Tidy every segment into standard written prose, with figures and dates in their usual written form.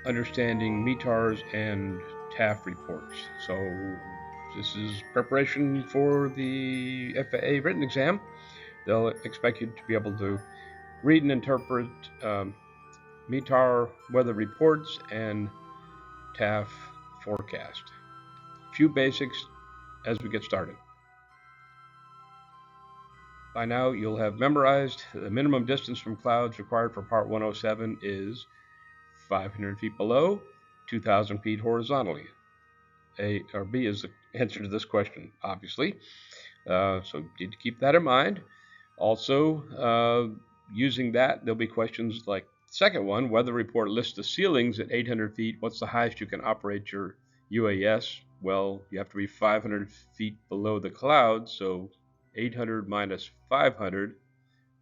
understanding METARs and TAF reports. So this is preparation for the FAA written exam. They'll expect you to be able to read and interpret METAR weather reports and TAF forecast. Few basics as we get started. By now, you'll have memorized the minimum distance from clouds required for Part 107 is 500 feet below, 2,000 feet horizontally. A or B is the answer to this question, obviously. So you need to keep that in mind. Also, using that, there'll be questions like the second one, weather report lists the ceilings at 800 feet. What's the highest you can operate your UAS? Well, you have to be 500 feet below the clouds, so 800 minus 500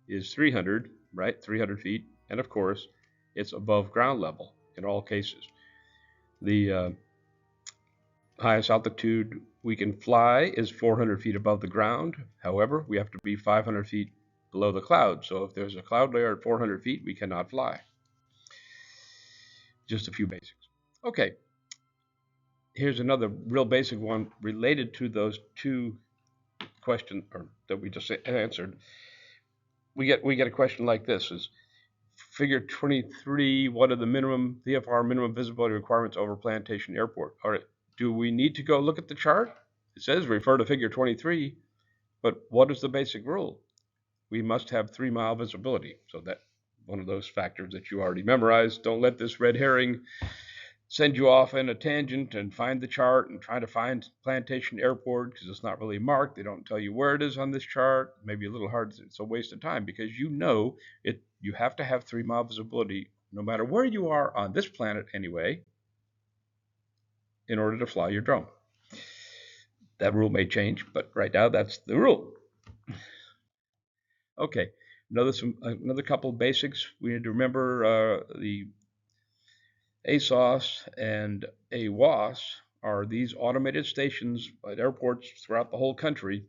is 300, right? 300 feet. And of course, it's above ground level in all cases. The highest altitude we can fly is 400 feet above the ground. However, we have to be 500 feet below the clouds. So if there's a cloud layer at 400 feet, we cannot fly. Just a few basics. Okay, here's another real basic one related to those two questions that we just answered. We get a question like this: is Figure 23, what are the minimum VFR minimum visibility requirements over Plantation Airport? All right, do we need to go look at the chart? It says refer to figure 23, but what is the basic rule? We must have 3-mile visibility. So that one of those factors that you already memorized. Don't let this red herring send you off in a tangent and find the chart and try to find Plantation Airport because it's not really marked. They don't tell you where it is on this chart. Maybe a little hard. It's a waste of time because you know it. You have to have 3-mile visibility no matter where you are on this planet anyway in order to fly your drone. That rule may change, but right now that's the rule. Okay, another couple of basics we need to remember. The ASOS and AWOS are these automated stations at airports throughout the whole country.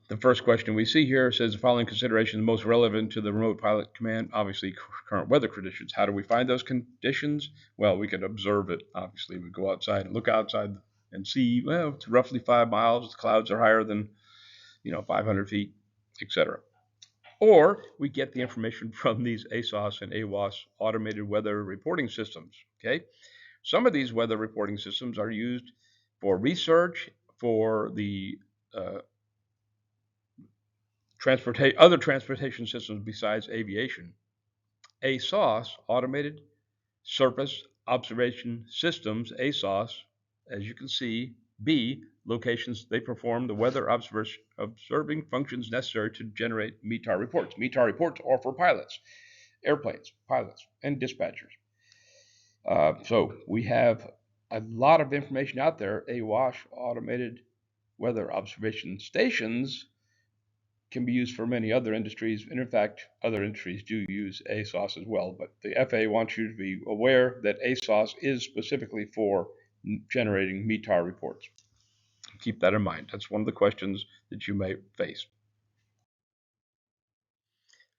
The first question we see here says the following consideration is most relevant to the remote pilot command. Obviously, current weather conditions. How do we find those conditions? Well, we can observe it. Obviously, we go outside and look outside and see, well, it's roughly 5 miles. The clouds are higher than, 500 feet, etc. Or we get the information from these ASOS and AWOS automated weather reporting systems. Okay, some of these weather reporting systems are used for research, for the other transportation systems besides aviation. ASOS, Automated Surface Observation Systems, ASOS, as you can see, B, locations they perform the weather observing functions necessary to generate METAR reports. METAR reports are for pilots, airplanes, pilots, and dispatchers. So we have a lot of information out there. AWOS, Automated Weather Observation Stations, can be used for many other industries, and in fact, other industries do use ASOS as well, but the FAA wants you to be aware that ASOS is specifically for generating METAR reports. Keep that in mind. That's one of the questions that you may face.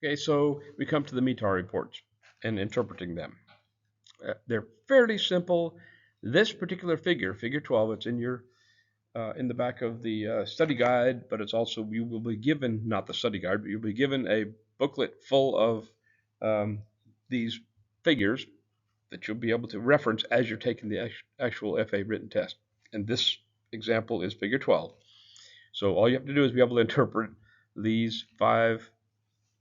Okay, so we come to the METAR reports and interpreting them. They're fairly simple. This particular figure, figure 12, it's in the back of the study guide, but it's also, you will be given, not the study guide, but you'll be given a booklet full of these figures that you'll be able to reference as you're taking the actual FA written test. And this example is figure 12. So all you have to do is be able to interpret these 5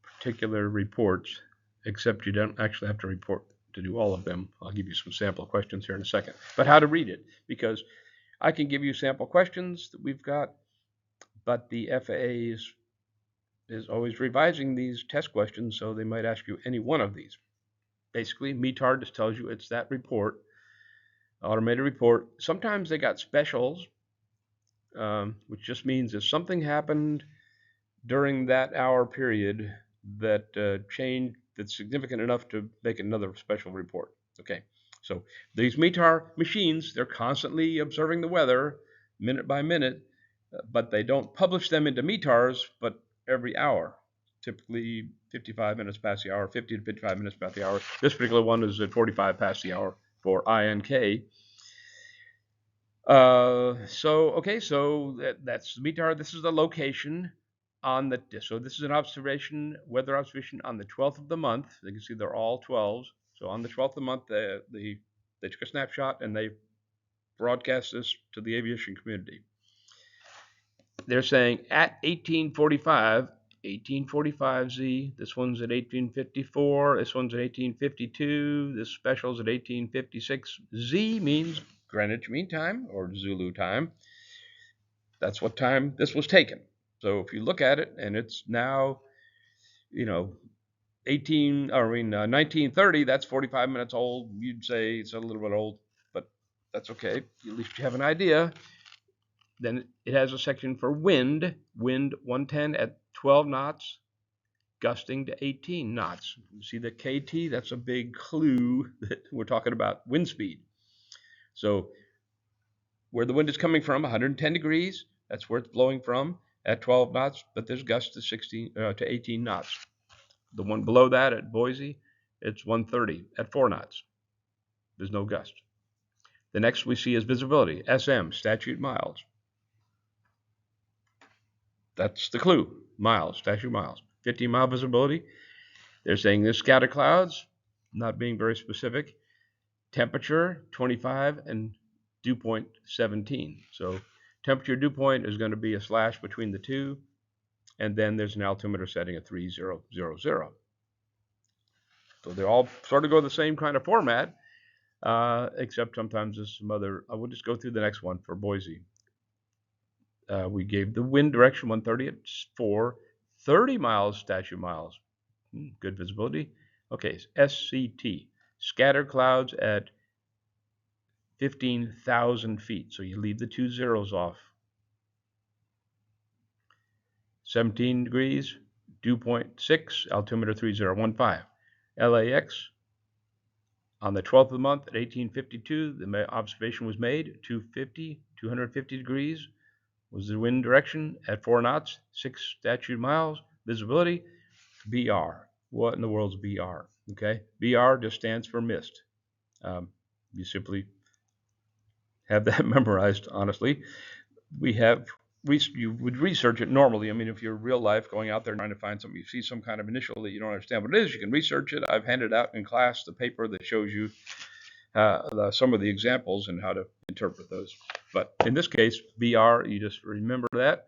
particular reports, except you don't actually have to report to do all of them. I'll give you some sample questions here in a second. But how to read it, because I can give you sample questions that we've got, but the FAA is always revising these test questions, so they might ask you any one of these. Basically, METAR just tells you it's that report, automated report. Sometimes they got specials, which just means if something happened during that hour period that changed, that's significant enough to make another special report. Okay, so these METAR machines, they're constantly observing the weather minute by minute, but they don't publish them into METARs, but every hour. typically 55 minutes past the hour, 50 to 55 minutes past the hour. This particular one is at 45 past the hour for INK. So that's the METAR. This is the location on the. So this is an observation, weather observation on the 12th of the month. You can see they're all 12s. So on the 12th of the month, they took a snapshot and they broadcast this to the aviation community. They're saying at 1845Z. This one's at 1854. This one's at 1852. This special's at 1856. Z means Greenwich Mean Time or Zulu time. That's what time this was taken. So if you look at it, and it's now, 1930. That's 45 minutes old. You'd say it's a little bit old, but that's okay. At least you have an idea. Then it has a section for wind 110 at 12 knots, gusting to 18 knots. You see the KT? That's a big clue that we're talking about wind speed. So where the wind is coming from, 110 degrees, that's where it's blowing from at 12 knots, but there's gusts to 18 knots. The one below that at Boise, it's 130 at 4 knots. There's no gust. The next we see is visibility, SM, statute miles. That's the clue, miles, statute miles. 15-mile visibility. They're saying there's scatter clouds, not being very specific. Temperature, 25, and dew point, 17. So temperature dew point is going to be a slash between the two, and then there's an altimeter setting at 3000. So they all sort of go the same kind of format, except sometimes there's some other. I will just go through the next one for Boise. We gave the wind direction 130 at 4, 30 miles statute miles. Good visibility. Okay, SCT, scatter clouds at 15,000 feet. So you leave the 2 zeros off. 17 degrees, dew point 6, altimeter 3015. LAX, on the 12th of the month at 1852, the observation was made, 250 degrees was the wind direction at 4 knots, 6 statute miles, visibility, BR. What in the world's BR? Okay, BR just stands for mist. You simply have that memorized, honestly. You would research it normally. I mean, if you're real life going out there trying to find something, you see some kind of initial that you don't understand what it is, you can research it. I've handed out in class the paper that shows you some of the examples and how to interpret those. But in this case, BR, you just remember that.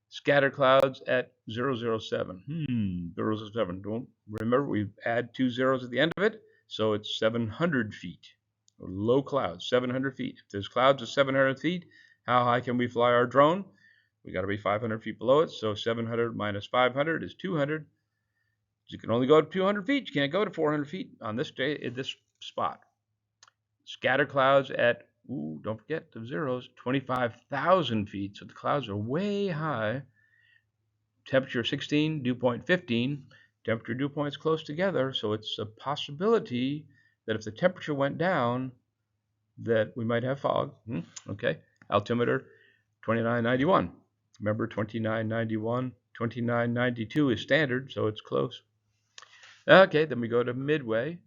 Scatter clouds at 007. 007. Don't remember, we add 2 zeros at the end of it, so it's 700 feet. Low clouds, 700 feet. If there's clouds at 700 feet, how high can we fly our drone? We got to be 500 feet below it, so 700 minus 500 is 200. You can only go to 200 feet. You can't go to 400 feet on this day at this spot. Scatter clouds at, don't forget the zeros, 25,000 feet. So the clouds are way high. Temperature 16, dew point 15. Temperature dew points close together, so it's a possibility that if the temperature went down, that we might have fog. Okay, altimeter 2991. Remember 2991, 2992 is standard, so it's close. Okay, then we go to Midway.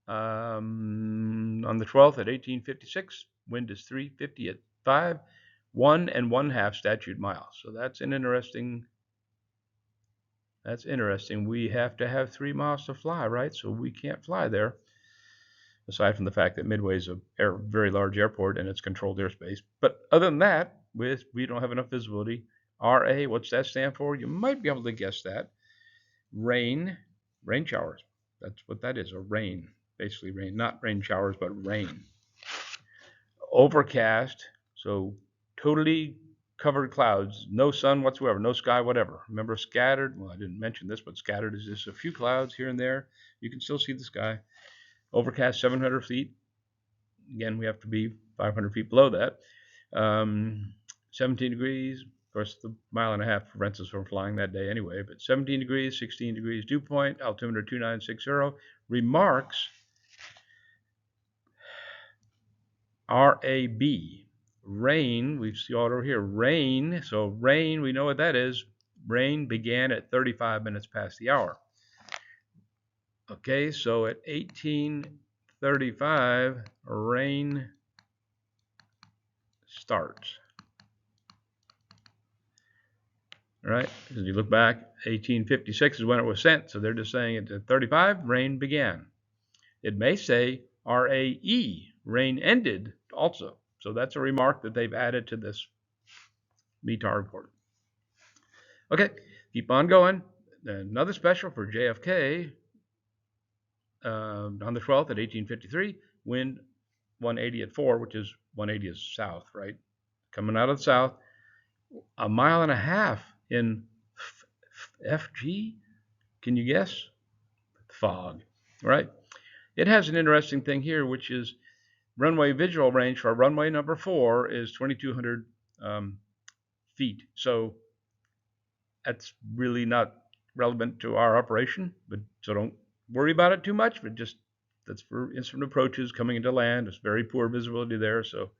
On the 12th at 1856, wind is 350 at 5, 1 1/2 statute miles. So that's interesting. We have to have 3 miles to fly, right? So we can't fly there. Aside from the fact that Midway is a very large airport and it's controlled airspace. But other than that, we don't have enough visibility. RA, what's that stand for? You might be able to guess that. Rain showers. That's what that is, a rain. Basically rain, not rain showers, but rain. Overcast, so totally covered clouds, no sun whatsoever, no sky, whatever. Remember scattered? Well, I didn't mention this, but scattered is just a few clouds here and there. You can still see the sky. Overcast 700 feet. Again, we have to be 500 feet below that. 17 degrees. Of course, the 1.5 miles prevents us from flying that day anyway. But 17 degrees, 16 degrees dew point, altimeter 2960. Remarks, RAB. Rain, we see all over here. Rain. So rain, we know what that is. rain began at 35 minutes past the hour. Okay, so at 18:35, rain starts. All right, as you look back, 1856 is when it was sent, so they're just saying at 35, rain began. It may say RAE, rain ended also. So that's a remark that they've added to this METAR report. Okay, keep on going. Another special for JFK on the 12th at 1853, wind 180 at 4, which is 180 is south, right? Coming out of the south, a mile and a half in FG. Can you guess? Fog, right? It has an interesting thing here, which is runway visual range for runway number 4 is 2,200 feet. So that's really not relevant to our operation, but so don't worry about it too much. But just that's for instrument approaches coming into land. It's very poor visibility there. So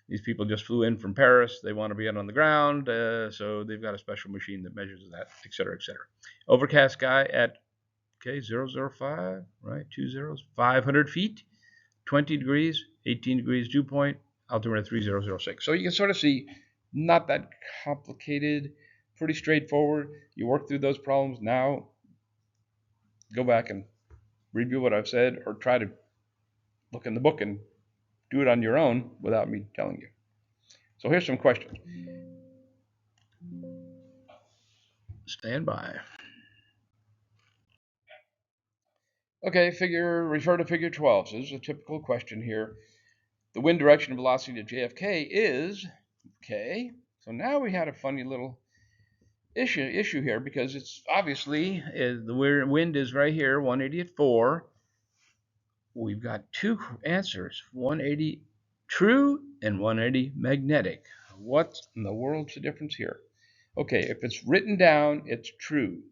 these people just flew in from Paris. They want to be out on the ground. So they've got a special machine that measures that, et cetera, et cetera. Overcast sky at, okay, 005, right? 2 zeros, 500 feet, 20 degrees, 18 degrees dew point, altimeter 3006. So you can sort of see, not that complicated, pretty straightforward. You work through those problems. Now go back and review what I've said, or try to look in the book and do it on your own without me telling you. So here's some questions. Stand by. Okay, refer to figure 12. So this is a typical question here. The wind direction and velocity to JFK is, okay, so now we had a funny little issue here, because it's obviously the wind is right here, 180 at 4. We've got two answers, 180 true and 180 magnetic. What in the world's the difference here? Okay, if it's written down, it's true.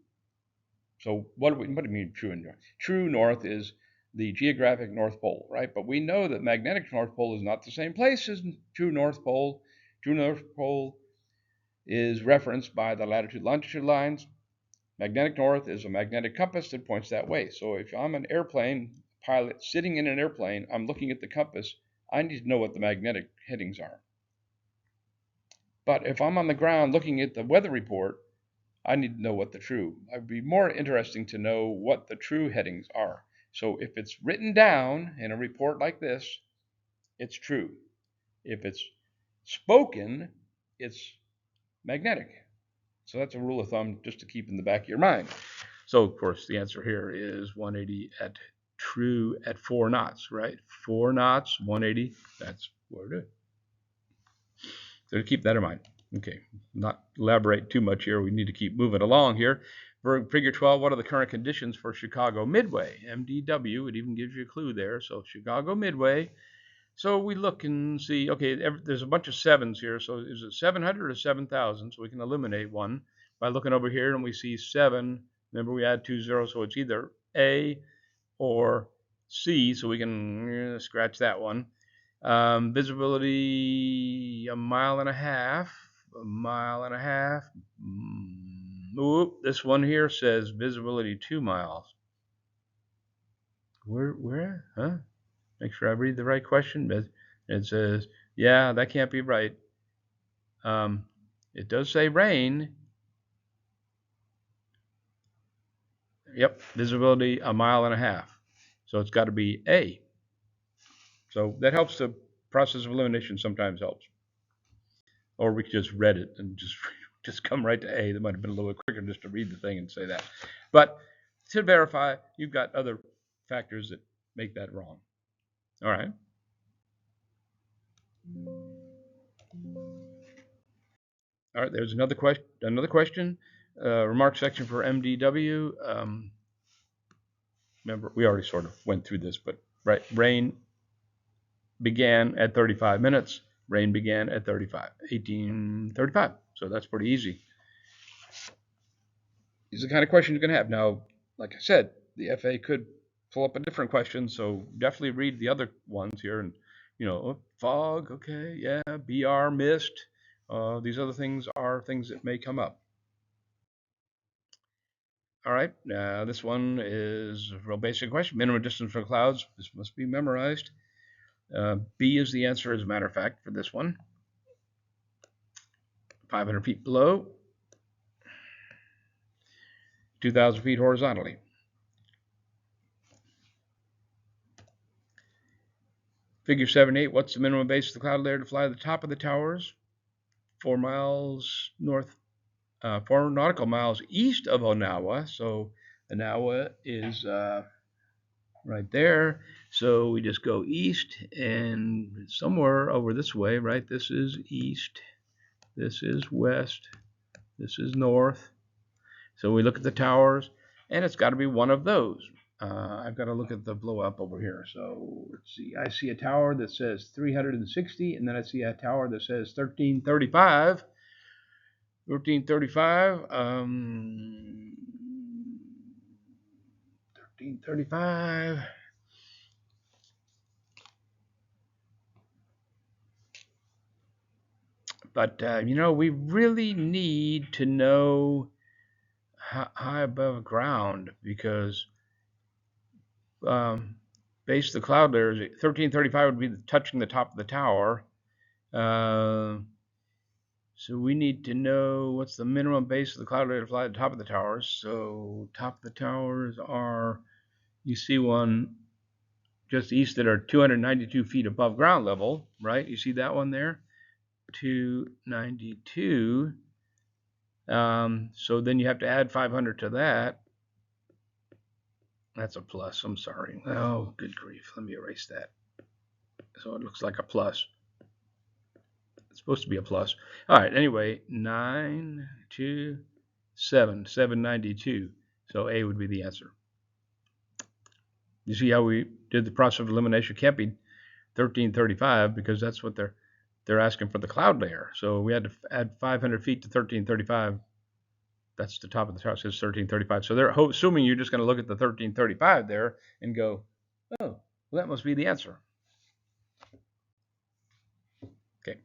So what do you mean true and north? True north is the geographic North Pole, right? But we know that magnetic North Pole is not the same place as true North Pole. True North Pole is referenced by the latitude-longitude lines. Magnetic north is a magnetic compass that points that way. So if I'm an airplane pilot sitting in an airplane, I'm looking at the compass, I need to know what the magnetic headings are. But if I'm on the ground looking at the weather report, I need to know what the true. It would be more interesting to know what the true headings are. So if it's written down in a report like this, it's true. If it's spoken, it's magnetic. So that's a rule of thumb just to keep in the back of your mind. So of course the answer here is 180 at true at 4 knots, right? 4 knots, 180, that's what it is. So keep that in mind. Okay, not elaborate too much here. We need to keep moving along here. For figure 12, what are the current conditions for Chicago Midway? MDW, it even gives you a clue there. So Chicago Midway. So we look and see, okay, there's a bunch of 7s here. So is it 700 or 7,000? So we can eliminate one by looking over here, and we see 7. Remember, we add 2 zeros, so it's either A or C. So we can scratch that one. Visibility a mile and a half. Oop, this one here says visibility 2 miles. Where? Huh? Make sure I read the right question. It says, yeah, that can't be right. It does say rain. Yep, visibility a mile and a half. So it's got to be A. So that helps. The process of elimination sometimes helps. Or we could just read it and just come right to A. That might have been a little bit quicker just to read the thing and say that. But to verify, you've got other factors that make that wrong. All right. All right, there's another question. Remark section for MDW. Remember, we already sort of went through this, but right, rain began at 35 minutes. Rain began at 1835. So that's pretty easy. These are the kind of questions you're going to have. Now, like I said, the FA could pull up a different question, so definitely read the other ones here. And, fog, okay, yeah, BR, mist. These other things are things that may come up. All right, this one is a real basic question. Minimum distance from clouds. This must be memorized. B is the answer, as a matter of fact, for this one. 500 feet below, 2,000 feet horizontally. Figure 7-8, what's the minimum base of the cloud layer to fly to the top of the towers? 4 miles north, 4 nautical miles east of Onawa. So Onawa is right there. So we just go east and somewhere over this way, right? This is east, this is west, this is north. So we look at the towers, and it's got to be one of those. I've got to look at the blow up over here. So let's see. I see a tower that says 360, and then I see a tower that says 1335. 1335. 1335. But, we really need to know high above ground because base of the cloud layer is 1335 would be touching the top of the tower. So we need to know what's the minimum base of the cloud layer to fly to the top of the towers. So top of the towers are, you see one just east that are 292 feet above ground level, right? You see that one there? 292. So then you have to add 500 to that. That's a plus, I'm sorry. Oh, good grief. Let me erase that. So it looks like a plus. It's supposed to be a plus. All right, anyway, 792. So A would be the answer. You see how we did the process of elimination? Can't be 1335 because that's what they're asking for the cloud layer. So we had to add 500 feet to 1335. That's the top of the tower. It says 1335. So they're assuming you're just going to look at the 1335 there and go, oh, well, that must be the answer. Okay.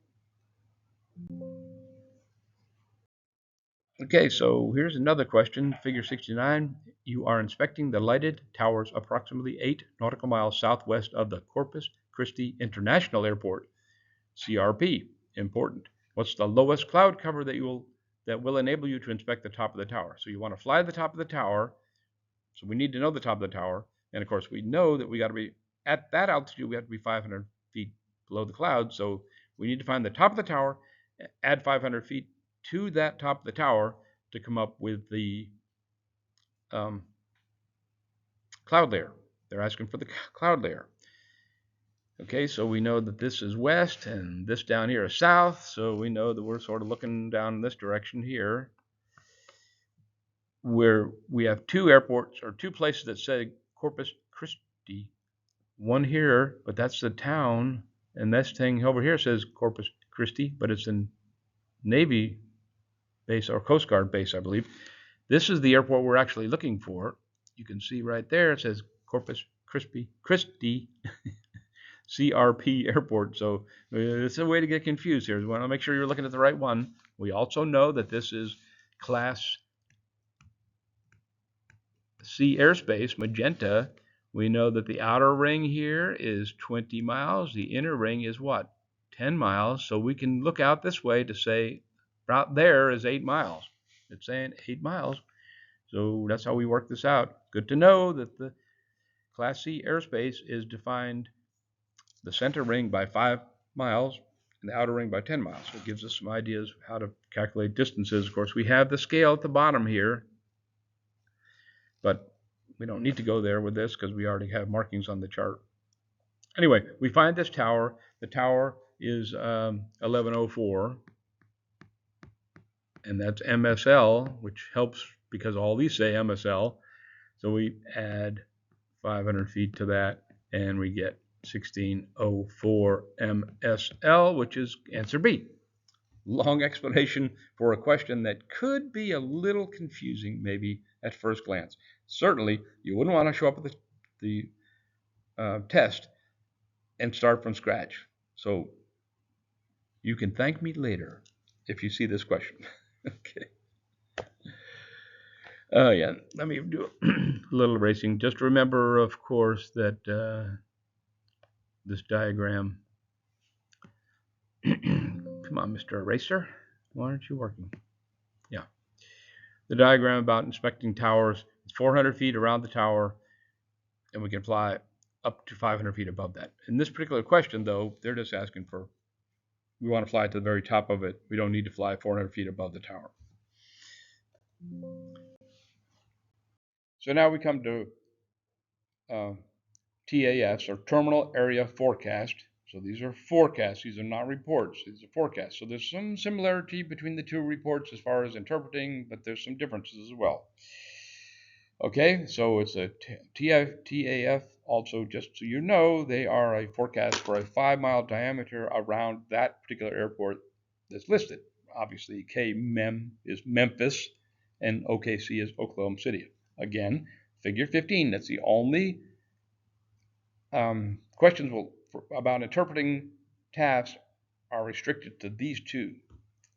Okay, so here's another question. Figure 69. You are inspecting the lighted towers approximately 8 nautical miles southwest of the Corpus Christi International Airport. CRP. Important. What's the lowest cloud cover that will enable you to inspect the top of the tower? So you want to fly to the top of the tower. So we need to know the top of the tower. And of course, we know that we got to be at that altitude. We have to be 500 feet below the clouds. So we need to find the top of the tower, add 500 feet to that top of the tower to come up with the cloud layer. They're asking for the cloud layer. Okay, so we know that this is west and this down here is south. So we know that we're sort of looking down in this direction here, where we have two airports or two places that say Corpus Christi. One here, but that's the town, and this thing over here says Corpus Christi, but it's a Navy base or Coast Guard base, I believe. This is the airport we're actually looking for. You can see right there it says Corpus Christi CRP Airport. So it's a way to get confused here. We want to make sure you're looking at the right one. We also know that this is Class C airspace, magenta. We know that the outer ring here is 20 miles. The inner ring is what? 10 miles. So we can look out this way to say right there is 8 miles. It's saying 8 miles. So that's how we work this out. Good to know that the Class C airspace is defined the center ring by 5 miles and the outer ring by 10 miles. So it gives us some ideas how to calculate distances. Of course, we have the scale at the bottom here, but we don't need to go there with this because we already have markings on the chart. Anyway, we find this tower. The tower is 1104, and that's MSL, which helps because all these say MSL. So we add 500 feet to that, and we get 1604 MSL, which is answer B. Long explanation for a question that could be a little confusing maybe at first glance. Certainly, you wouldn't want to show up at the test and start from scratch. So you can thank me later if you see this question. Okay. Yeah, let me do a little erasing. Just remember, of course, that this diagram. Come on, Mr. Eraser. Why aren't you working? Yeah. The diagram about inspecting towers is 400 feet around the tower, and we can fly up to 500 feet above that. In this particular question, though, they're just asking for, we want to fly to the very top of it. We don't need to fly 400 feet above the tower. So now we come to TAFs, or Terminal Area Forecast. So these are forecasts. These are not reports. These are forecasts. So there's some similarity between the two reports as far as interpreting, but there's some differences as well. Okay, so it's a TAF. Also, just so you know, they are a forecast for a 5-mile diameter around that particular airport that's listed. Obviously, KMEM is Memphis, and OKC is Oklahoma City. Again, figure 15. That's the only questions about interpreting TAFs are restricted to these two.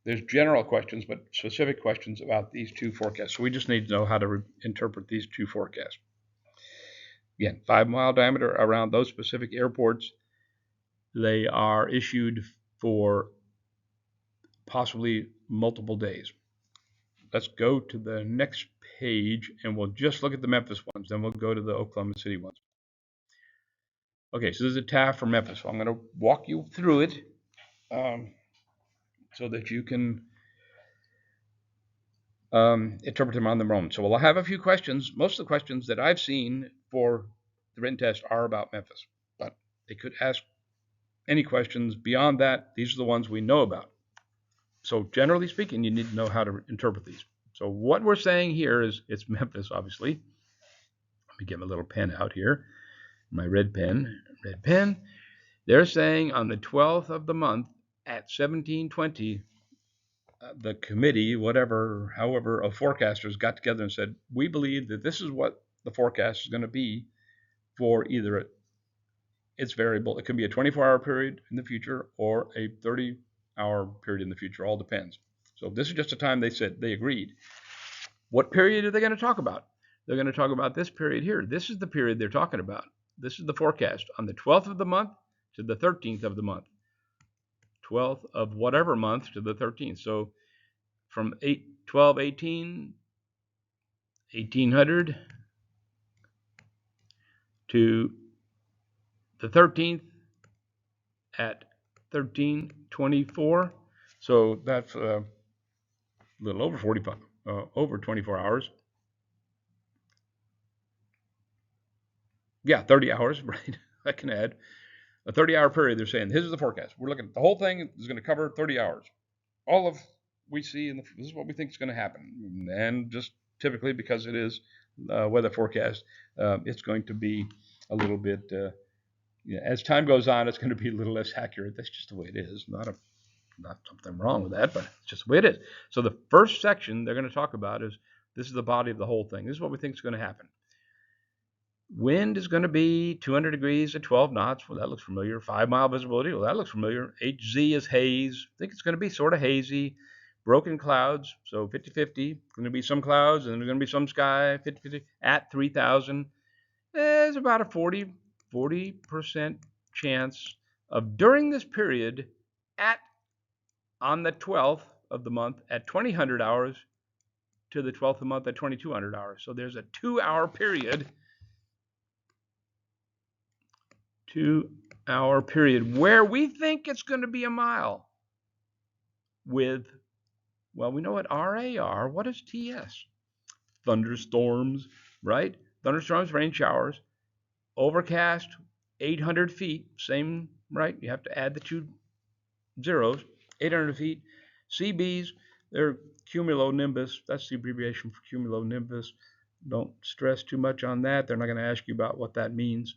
There's general questions, but specific questions about these two forecasts. So we just need to know how to interpret these two forecasts. Again, 5-mile diameter around those specific airports. They are issued for possibly multiple days. Let's go to the next page, and we'll just look at the Memphis ones. Then we'll go to the Oklahoma City ones. Okay, so this is a TAF for Memphis. So I'm going to walk you through it so that you can interpret them on their own. So we'll have a few questions. Most of the questions that I've seen for the written test are about Memphis, but they could ask any questions beyond that. These are the ones we know about. So generally speaking, you need to know how to interpret these. So what we're saying here is it's Memphis, obviously. Let me get my little pen out here. My red pen. They're saying on the 12th of the month at 1720, the committee, however, of forecasters got together and said, we believe that this is what the forecast is going to be for either its variable. It could be a 24-hour period in the future or a 30-hour period in the future. All depends. So this is just a time they said they agreed. What period are they going to talk about? They're going to talk about this period here. This is the period they're talking about. This is the forecast on the 12th of the month to the 13th of the month. 12th of whatever month to the 13th. So from 18 1800 to the 13th at 1324. So that's a little over 45, over 24 hours. Yeah, 30 hours, right? I can add a 30-hour period. They're saying this is the forecast. We're looking at the whole thing is going to cover 30 hours. All of we see, this is what we think is going to happen. And just typically because it is weather forecast, it's going to be a little bit, as time goes on, it's going to be a little less accurate. That's just the way it is. Not something wrong with that, but it's just the way it is. So the first section they're going to talk about is this is the body of the whole thing. This is what we think is going to happen. Wind is going to be 200 degrees at 12 knots. Well, that looks familiar. 5-mile visibility. Well, that looks familiar. HZ is haze. I think it's going to be sort of hazy. Broken clouds. So 50-50. Going to be some clouds and there's going to be some sky. 50-50 at 3,000. There's about a 40% chance of during this period on the 12th of the month at 2000 hours to the 12th of the month at 2200 hours. So there's a 2-hour period. 2-hour period where we think it's going to be a mile with, well, we know what RAR. What is TS? Thunderstorms, right? Thunderstorms, rain showers, overcast, 800 feet, same, right? You have to add the two zeros, 800 feet. CBs, they're cumulonimbus. That's the abbreviation for cumulonimbus. Don't stress too much on that. They're not going to ask you about what that means.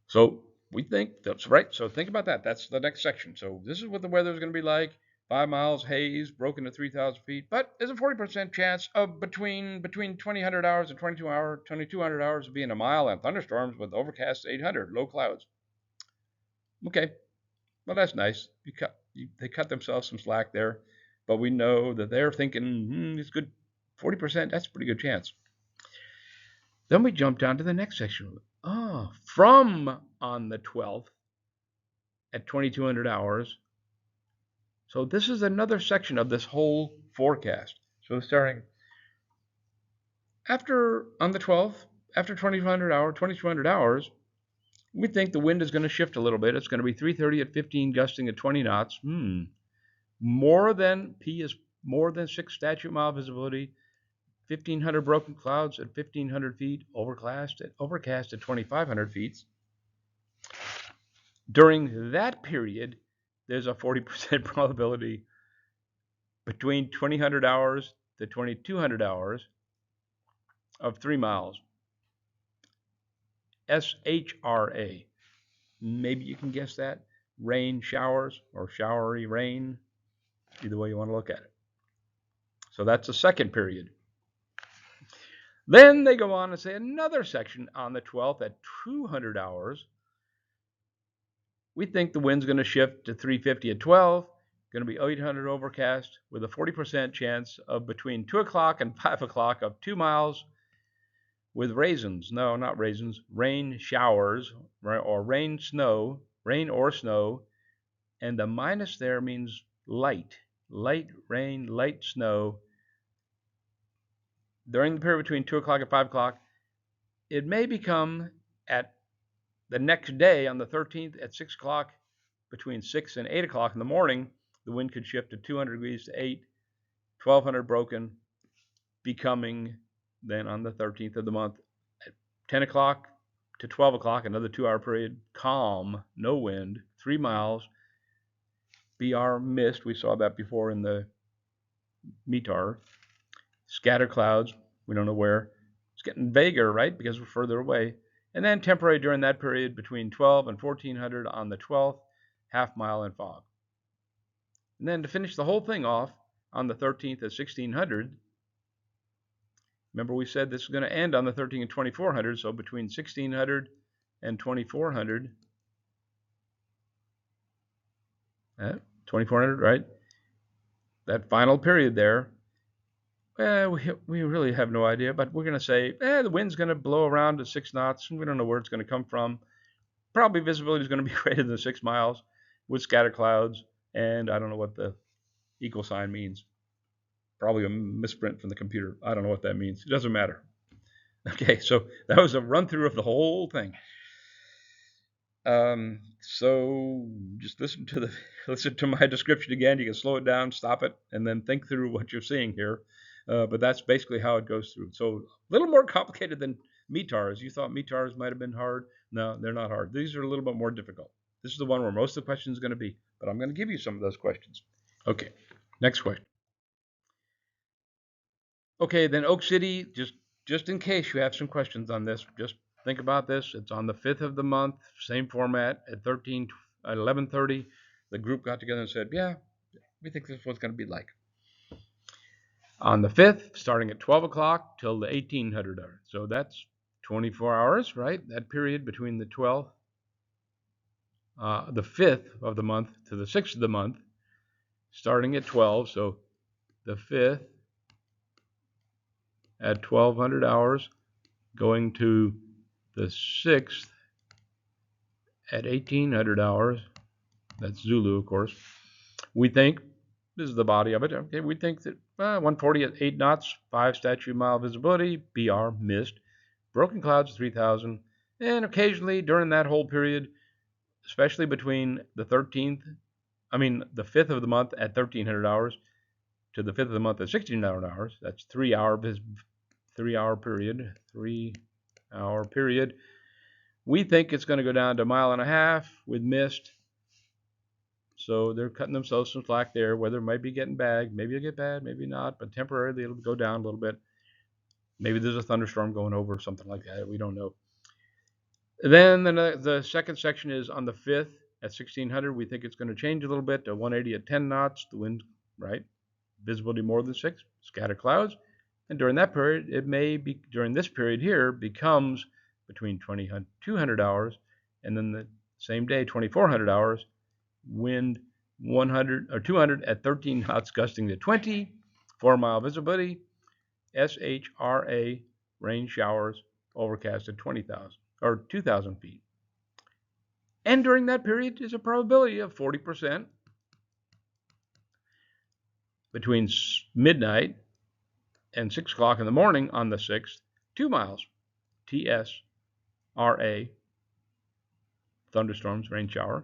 So we think that's right. So think about that. That's the next section. So this is what the weather is going to be like. 5 miles, haze, broken to 3,000 feet. But there's a 40% chance of between 2,000 hours and 2,200 hours of being a mile and thunderstorms with overcast 800, low clouds. Okay, well, that's nice. They cut themselves some slack there. But we know that they're thinking, it's good. 40%, that's a pretty good chance. Then we jump down to the next section. From on the 12th at 2200 hours. So this is another section of this whole forecast. So starting after on the 12th, after 2200 hours, we think the wind is going to shift a little bit. It's going to be 330 at 15, gusting at 20 knots. P is more than 6 statute mile visibility, 1,500 broken clouds at 1,500 feet, overcast at 2,500 feet. During that period, there's a 40% probability between 2,000 hours to 2,200 hours of 3 miles. SHRA. Maybe you can guess that. Rain showers or showery rain, either way you want to look at it. So that's the second period. Then they go on and say another section on the 12th at 200 hours. We think the wind's going to shift to 350 at 12, going to be 800 overcast with a 40% chance of between 2 o'clock and 5 o'clock of 2 miles with raisins. No, not raisins. Rain showers or rain or snow. And the minus there means light rain, light snow. During the period between 2 o'clock and 5 o'clock, it may become at the next day on the 13th at 6 o'clock, between 6 and 8 o'clock in the morning, the wind could shift to 200 degrees to 8, 1,200 broken, becoming then on the 13th of the month at 10 o'clock to 12 o'clock, another 2-hour period, calm, no wind, 3 miles, BR mist. We saw that before in the METAR. Scatter clouds, we don't know where. It's getting vaguer, right? Because we're further away. And then temporary during that period between 12 and 1400 on the 12th, half mile in fog. And then to finish the whole thing off on the 13th at 1600, remember we said this is going to end on the 13th at 2400, so between 1600 and 2400, 2400, right? That final period there, we really have no idea, but we're going to say the wind's going to blow around to 6 knots, and we don't know where it's going to come from. Probably visibility is going to be greater than 6 miles with scatter clouds, and I don't know what the equal sign means. Probably a misprint from the computer. I don't know what that means. It doesn't matter. Okay, so that was a run through of the whole thing. So just listen to my description again. You can slow it down, stop it, and then think through what you're seeing here. But that's basically how it goes through. So a little more complicated than METARs. You thought METARs might have been hard. No, they're not hard. These are a little bit more difficult. This is the one where most of the questions are going to be, but I'm going to give you some of those questions. Okay, next question. Okay, then Oak City, just in case you have some questions on this, just think about this. It's on the 5th of the month, same format at 11:30. The group got together and said, yeah, we think this is what's going to be like. On the 5th, starting at 12 o'clock till the 1800 hour. So that's 24 hours, right? That period between the 12th, the 5th of the month to the 6th of the month, starting at 12. So the 5th at 1200 hours, going to the 6th at 1800 hours. That's Zulu, of course. We think, this is the body of it, okay, we think that 140 at 8 knots, 5 statute mile visibility, BR, mist, broken clouds 3,000, and occasionally during that whole period, especially between the 5th of the month at 1300 hours to the 5th of the month at 1600 hours, that's 3-hour period, we think it's going to go down to 1.5 miles with mist. So they're cutting themselves some slack there. Weather might be getting bad. Maybe it'll get bad, maybe not. But temporarily it'll go down a little bit. Maybe there's a thunderstorm going over or something like that. We don't know. Then the second section is on the 5th at 1600. We think it's going to change a little bit to 180 at 10 knots. The wind, right? Visibility more than 6. Scatter clouds. And during that period, it may be, during this period here, becomes between 200 hours and then the same day, 2400 hours, wind 100 or 200 at 13 knots, gusting to 20, 4-mile visibility. SHRA rain showers overcast at 20,000 or 2,000 feet. And during that period is a probability of 40% between midnight and 6 o'clock in the morning on the 6th, 2 miles, TSRA, thunderstorms, rain shower.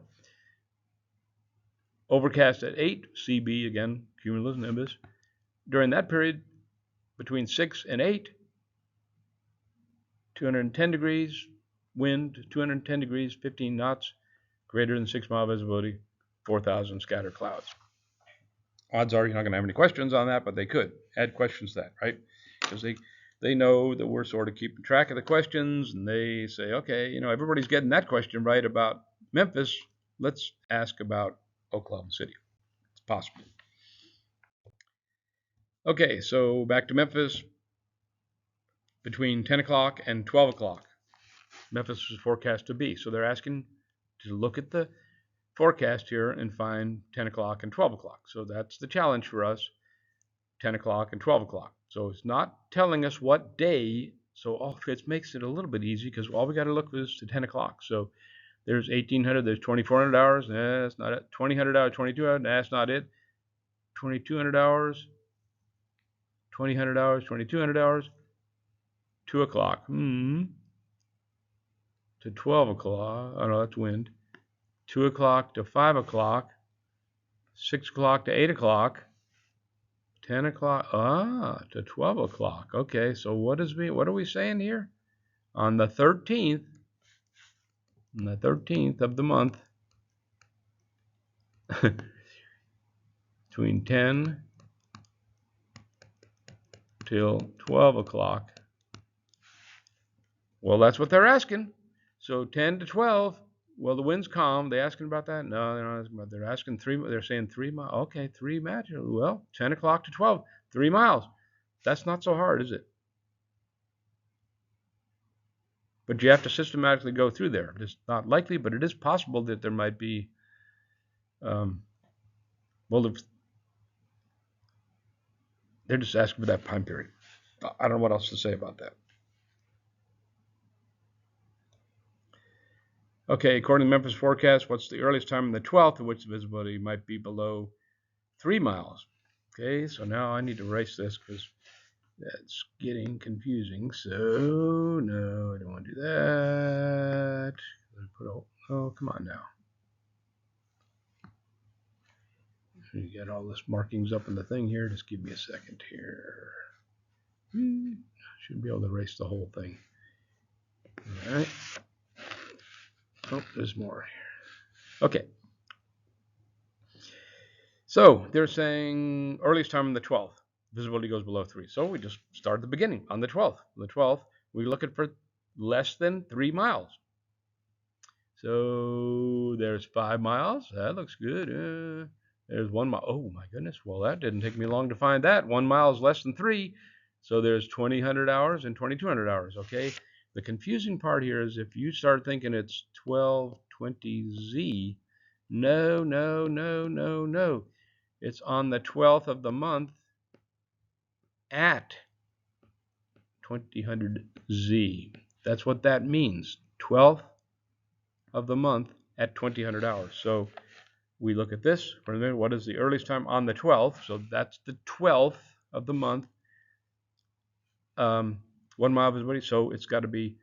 Overcast at 8, CB, again, cumulus nimbus. During that period, between 6 and 8, 210 degrees, wind 210 degrees, 15 knots, greater than 6 mile visibility, 4,000 scattered clouds. Odds are you're not going to have any questions on that, but they could add questions to that, right? Because they know that we're sort of keeping track of the questions, and they say, okay, everybody's getting that question right about Memphis. Let's ask about Oklahoma City. It's possible. Okay, so back to Memphis. Between 10 o'clock and 12 o'clock, Memphis is forecast to be. So they're asking to look at the forecast here and find 10 o'clock and 12 o'clock. So that's the challenge for us, 10 o'clock and 12 o'clock. So it's not telling us what day. So it makes it a little bit easy because all we got to look is to 10 o'clock. So there's 1,800, there's 2,400 hours. That's not it. 2,000 hours, 2,200, that's not it. 2,200 hours, 2,000 hours, 2,200 hours. 2 o'clock. To 12 o'clock. Oh, no, that's wind. 2 o'clock to 5 o'clock. 6 o'clock to 8 o'clock. 10 o'clock. To 12 o'clock. Okay, so what are we saying here? On the 13th, of the month, between 10 till 12 o'clock. Well, that's what they're asking. So 10 to 12. Well, the wind's calm. They asking about that? No, they're not asking about. They're asking 3. They're saying 3 miles. Okay, 3 miles. Well, 10 o'clock to 12, 3 miles. That's not so hard, is it? But you have to systematically go through there. It's not likely, but it is possible that there might be. Well, they're just asking for that time period. I don't know what else to say about that. Okay, according to Memphis forecast, what's the earliest time on the 12th at which the visibility might be below 3 miles? Okay, so now I need to erase this because that's getting confusing. So, no, I don't want to do that. Oh, come on now. You get all this markings up in the thing here. Just give me a second here. Should be able to erase the whole thing. All right. Oh, there's more here. Okay. So they're saying earliest time on the 12th. Visibility goes below 3. So we just start at the beginning on the 12th. On the 12th, we're looking for less than 3 miles. So there's 5 miles. That looks good. There's 1 mile. Oh, my goodness. Well, that didn't take me long to find that. 1 mile is less than 3. So there's 2,000 hours and 2,200 hours. Okay. The confusing part here is if you start thinking it's 1220Z, no. It's on the 12th of the month at 2000Z. That's what that means. 12th of the month at 2000 hours. So we look at this for a minute. What is the earliest time on the 12th? So that's the 12th of the month. 1 mile visibility. So it's got to be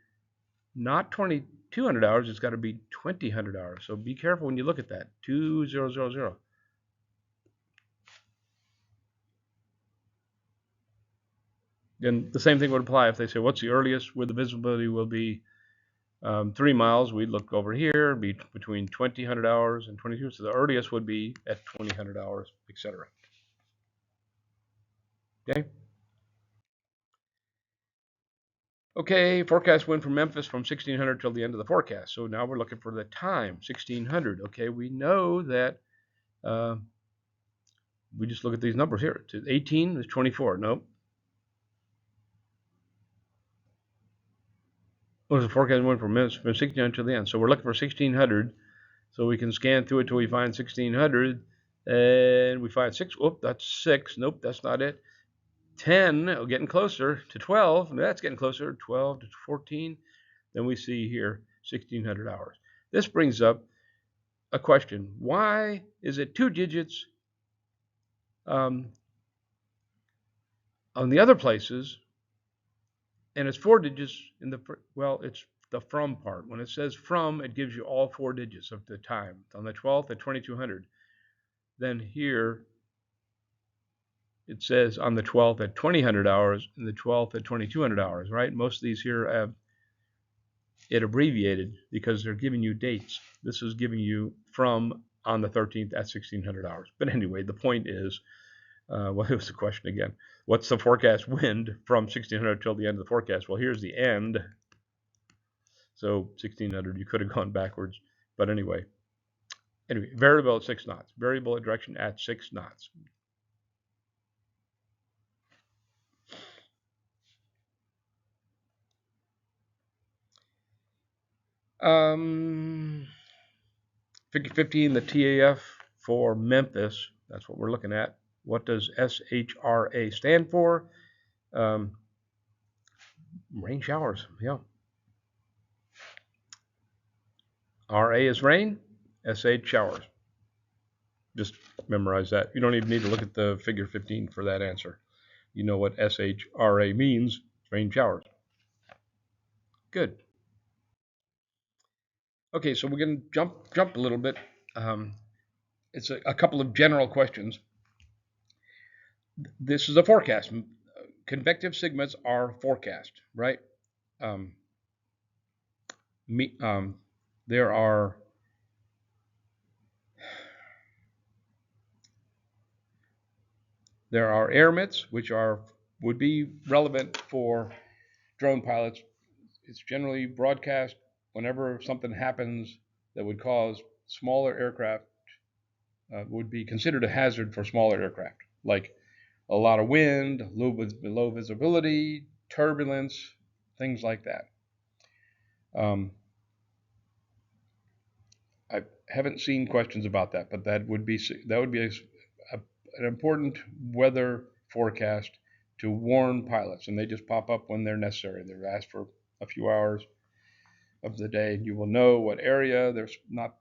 not 2,200 hours. It's got to be 2,000 hours. So be careful when you look at that. 2000. And the same thing would apply if they say, what's the earliest where the visibility will be 3 miles? We'd look over here, be between 2,000 hours and 22. So the earliest would be at 2,000 hours, etc. Okay. Okay, forecast wind from Memphis from 1600 till the end of the forecast. So now we're looking for the time, 1600. Okay, we know that we just look at these numbers here. 18 is 24. Nope. What is the forecast wind from Memphis from 1600 till the end? So we're looking for 1600. So we can scan through it till we find 1600. And we find 6. Oh, that's 6. Nope, that's not it. 10, getting closer to 12. That's getting closer, 12 to 14. Then we see here 1,600 hours. This brings up a question. Why is it 2 digits on the other places, and it's 4 digits in the, well, it's the from part. When it says from, it gives you all 4 digits of the time. On the 12th at 2200. Then here it says on the 12th at 2000 hours and the 12th at 2200 hours, right? Most of these here have it abbreviated because they're giving you dates. This is giving you from on the 13th at 1600 hours. But anyway, the point is, what was the question again? What's the forecast wind from 1600 till the end of the forecast? Well, here's the end. So 1600, you could have gone backwards. But anyway, variable at 6 knots. Variable at direction at 6 knots. Figure 15, the TAF for Memphis. That's what we're looking at. What does SHRA stand for? Rain showers, yeah. RA is rain, SH showers. Just memorize that. You don't even need to look at the figure 15 for that answer. You know what SHRA means, rain showers. Good. Okay, so we're going to jump a little bit. It's a couple of general questions. This is a forecast. Convective sigmas are forecast, right? There are air myths, which would be relevant for drone pilots. It's generally broadcast whenever something happens that would cause smaller aircraft, would be considered a hazard for smaller aircraft, like a lot of wind, low visibility, turbulence, things like that. I haven't seen questions about that, but that would be an important weather forecast to warn pilots, and they just pop up when they're necessary. They're asked for a few hours of the day, and you will know what area. There's not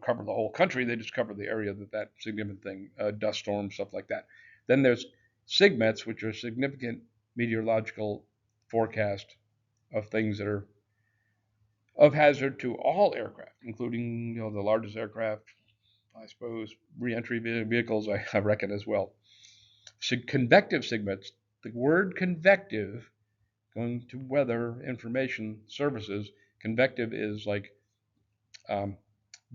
cover the whole country. They just cover the area that significant thing, dust storms, stuff like that. Then there's SIGMETs, which are significant meteorological forecast of things that are of hazard to all aircraft, including the largest aircraft, I suppose, re-entry vehicles, I reckon as well. Convective SIGMETs. The word convective, going to weather information services, convective is like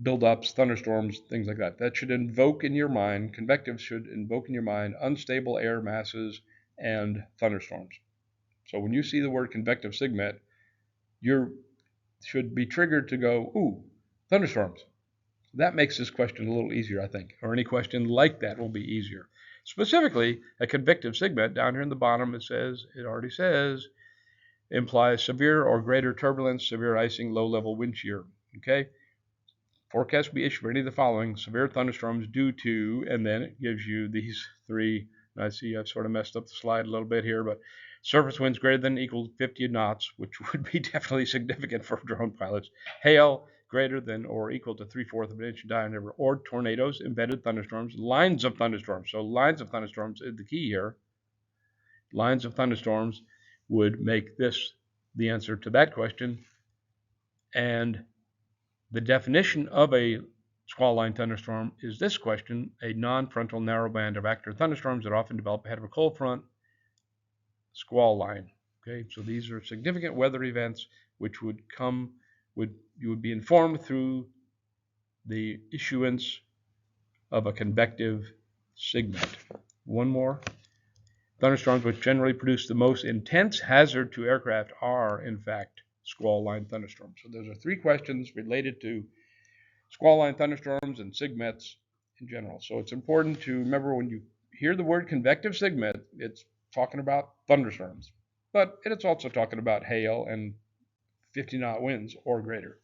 buildups, thunderstorms, things like that. That should invoke in your mind, convective should invoke in your mind unstable air masses and thunderstorms. So when you see the word convective SIGMET, you should be triggered to go, ooh, thunderstorms. That makes this question a little easier, I think, or any question like that will be easier. Specifically, a convective SIGMET down here in the bottom, it already says, implies severe or greater turbulence, severe icing, low-level wind shear. Okay? Forecast will be issued for any of the following: severe thunderstorms due to, and then it gives you these three. And I see I've sort of messed up the slide a little bit here, but surface winds greater than or equal to 50 knots, which would be definitely significant for drone pilots. Hail greater than or equal to 3/4 of an inch in diameter, or tornadoes, embedded thunderstorms, lines of thunderstorms. So lines of thunderstorms is the key here. Lines of thunderstorms would make this the answer to that question. And the definition of a squall line thunderstorm is this question: a non-frontal narrow band of active thunderstorms that often develop ahead of a cold front squall line. Okay, so these are significant weather events which you would be informed through the issuance of a convective SIGMET. One more. Thunderstorms which generally produce the most intense hazard to aircraft are, in fact, squall line thunderstorms. So those are three questions related to squall line thunderstorms and SIGMETs in general. So it's important to remember when you hear the word convective SIGMET, it's talking about thunderstorms, but it's also talking about hail and 50-knot winds or greater.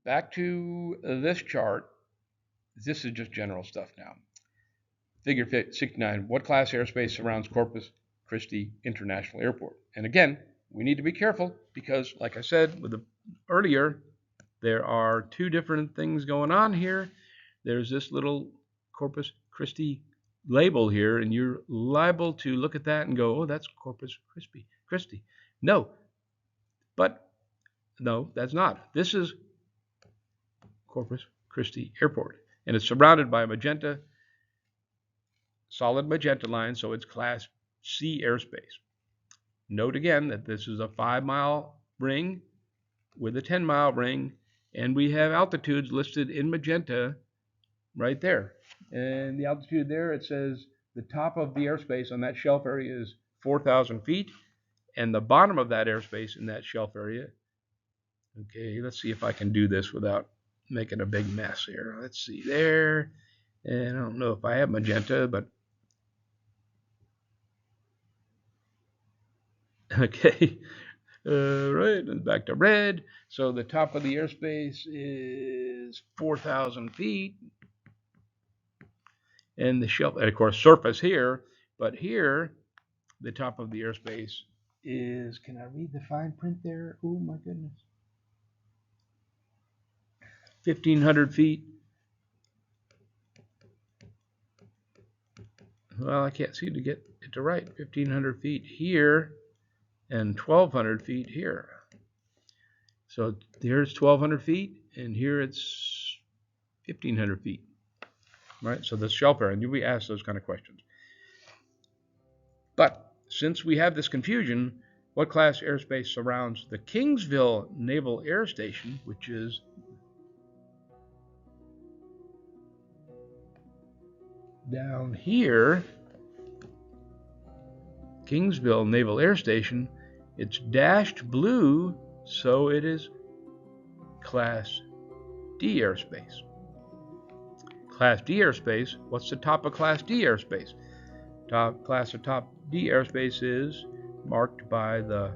Back to this chart. this is just general stuff now. Figure 69, what class airspace surrounds Corpus Christi International Airport? And again, we need to be careful because, like I said earlier, there are two different things going on here. There's this little Corpus Christi label here, and you're liable to look at that and go, oh, that's Corpus Christi. No, that's not. This is Corpus Christi Airport, and it's surrounded by a solid magenta line, so it's Class C airspace. Note again that this is a 5-mile ring with a 10-mile ring, and we have altitudes listed in magenta right there. And the altitude there, it says the top of the airspace on that shelf area is 4,000 feet, and the bottom of that airspace in that shelf area. Okay, let's see if I can do this without making a big mess here. Let's see there. And I don't know if I have magenta, but okay. Right, and back to red. So the top of the airspace is 4,000 feet. And the shelf, and of course, surface here. But here, the top of the airspace is, can I read the fine print there? Oh, my goodness. 1,500 feet. Well, I can't seem to get it to right. 1,500 feet here and 1,200 feet here. So here's 1,200 feet, and here it's 1,500 feet. Right? So the shelf area, and you'll be asked those kind of questions. But since we have this confusion, what class airspace surrounds the Kingsville Naval Air Station, which is down here, Kingsville Naval Air Station, it's dashed blue, so it is Class D airspace. Class D airspace, what's the top of Class D airspace? Class of top D airspace is marked by the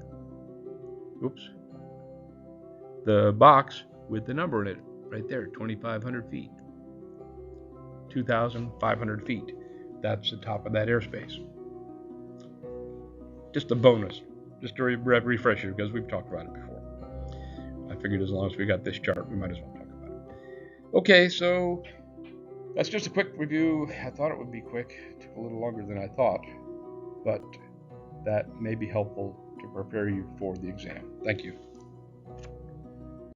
box with the number in it, right there, 2,500 feet. 2,500 feet. That's the top of that airspace. Just a bonus, just to refresh you, because we've talked about it before. I figured as long as we got this chart, we might as well talk about it. Okay, so that's just a quick review. I thought it would be quick. It took a little longer than I thought, but that may be helpful to prepare you for the exam. Thank you.